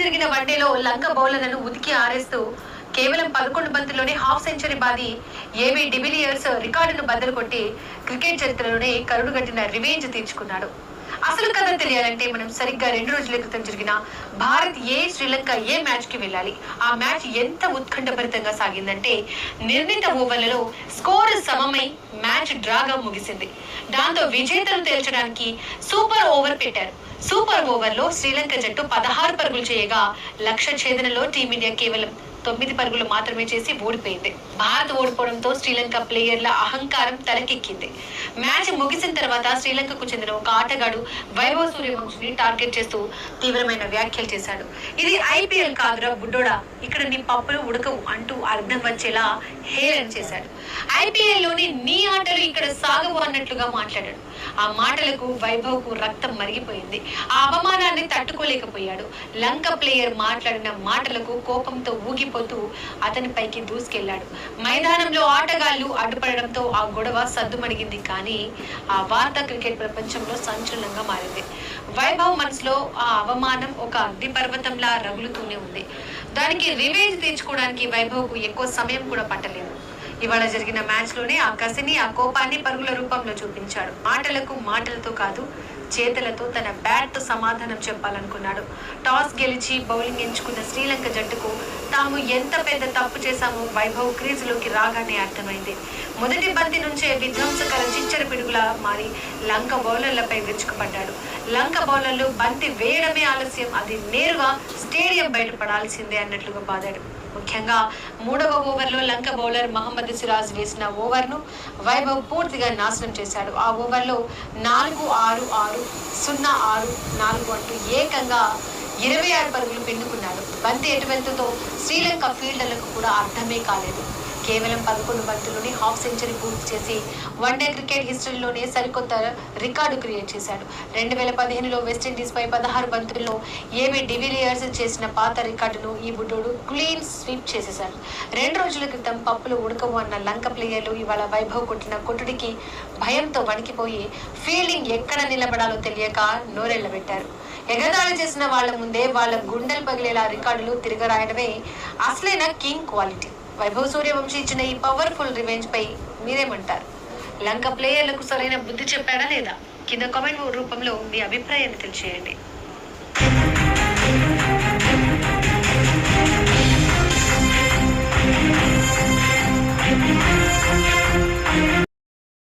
జరిగిన వన్డేలో లంక బౌలర్లను ఉతికి ఆరేస్తూ కేవలం 11 బంతుల్లోనే హాఫ్ సెంచరీ బాది ఏబీ డివిలియర్స్ రికార్డును బద్దలు కొట్టి క్రికెట్ చరిత్రలోనే కరుడుగట్టిన రివెంజ్ తీర్చుకున్నాడు. అసలు కథ తెలియాలంటే మనం సరిగ్గా 2 రోజుల క్రితం జరిగిన భారత్ శ్రీలంక మ్యాచ్ కి వెళ్ళాలి. ఆ మ్యాచ్ ఎంత ఉత్కంఠభరితంగా సాగిందంటే నిర్ణీత ఓవర్లలో స్కోర్ సమమై మ్యాచ్ డ్రాగా ముగిసింది. దాంతో విజేతను తేల్చడానికి సూపర్ ఓవర్ పెట్టారు. సూపర్ ఓవర్ లో శ్రీలంక జట్టు 16 పరుగులు చేయగా లక్ష్య ఛేదనలో టీమిండియా కేవలం 9 పరుగులు మాత్రమే చేసి ఓడిపోయింది. భారత్ ఓడిపోవడంతో శ్రీలంక ప్లేయర్ల అహంకారం తలకెక్కింది. మ్యాచ్ ముగిసిన తర్వాత శ్రీలంకకు చెందిన ఒక ఆటగాడు వైభవ్ సూర్యవంశిని టార్గెట్ చేస్తూ తీవ్రమైన వ్యాఖ్యలు చేశాడు. ఇది ఐపీఎల్ కాదురా బుడ్డోడా, ఇక్కడ నీ పప్పులు ఉడకవు అంటూ అర్థం వచ్చేలా హేళన చేశాడు. ఐపీఎల్ లోని నీ ఆటలు ఇక్కడ సాగవు అన్నట్లుగా మాట్లాడాడు. ఆ మాటలకు వైభవ్ కు రక్తం మరిగిపోయింది. ఆ అవమానాన్ని తట్టుకోలేకపోయాడు. లంక ప్లేయర్ మాట్లాడిన మాటలకు కోపంతో ఊగిపోతూ అతనిపైకి దూసుకెళ్లాడు. మైదానంలో ఆటగాళ్లు అడ్డుపడడంతో ఆ గొడవ సద్దుమణిగింది. కానీ ఆ వార్త క్రికెట్ ప్రపంచంలో సంచలనంగా మారింది. వైభవ్ మనసులో ఆ అవమానం ఒక అగ్నిపర్వతంలా రగులుతూనే ఉంది. దానికి రివెంజ్ తీర్చుకోవడానికి వైభవ్ కు ఎక్కువ సమయం కూడా పట్టలేదు. ఇవాళ జరిగిన మ్యాచ్ లోనే ఆ కసిని, ఆ కోపాన్ని పరుగుల రూపంలో చూపించాడు. మాటలతో కాదు, చేతులతో తన బ్యాట్ తో సమాధానం చెప్పాలనుకున్నాడు. టాస్ గెలిచి బౌలింగ్ ఎంచుకున్న శ్రీలంక జట్టుకు తాము ఎంత పెద్ద తప్పు చేశామో వైభవ్ క్రీజులోకి రాగానే అర్థమైంది. మొదటి బంతి నుంచే విధ్వంసకర చిచ్చర పిడుగులా మారి లంక బౌలర్లపై విరుచుకుపడ్డాడు. లంక బౌలర్లు బంతి వేయడమే ఆలస్యం, అది నేరుగా స్టేడియం బయటపడాల్సిందే అన్నట్లుగా బాదాడు. ముఖ్యంగా 3వ ఓవర్లో లంక బౌలర్ మహమ్మద్ సిరాజ్ వేసిన ఓవర్ను వైభవ్ పూర్తిగా నాశనం చేశాడు. ఆ ఓవర్లో 4-6-6-0-6-4 అంటూ ఏకంగా 26 పరుగులు పిండుకున్నాడు. బంతి ఎటు వెళ్తుందో శ్రీలంక ఫీల్డర్లకు కూడా అర్థమే కాలేదు. కేవలం 11 బంతుల్లోనే హాఫ్ సెంచరీ పూర్తి చేసి వన్డే క్రికెట్ హిస్టరీలోనే సరికొత్త రికార్డు క్రియేట్ చేశాడు. 2015లో వెస్టిండీస్ పై 16 బంతుల్లో ఏబీ డివిలియర్స్ చేసిన పాత రికార్డును ఈ బుడ్డోడు క్లీన్ స్వీప్ చేసేశాడు. 2 రోజుల క్రితం పప్పులు ఉడకవు అన్న లంక ప్లేయర్లు ఇవాళ వైభవ్ కొట్టిన కొట్టుడికి భయంతో వణికిపోయి ఫీల్డింగ్ ఎక్కడ నిలబడాలో తెలియక నోరెళ్లబెట్టారు. ఎగతాళి చేసిన వాళ్ల ముందే వాళ్ళ గుండెలు పగిలేలా రికార్డులు తిరగరాయడమే అసలైన కింగ్ క్వాలిటీ. వైభవ్ సూర్యవంశీ ఇచ్చిన ఈ పవర్ఫుల్ రివెంజ్ పై మీరేమంటారు? లంక ప్లేయర్లకు సరైన బుద్ధి చెప్పాడా లేదా? కింద కామెంట్ రూపంలో మీ అభిప్రాయాన్ని తెలియజేయండి.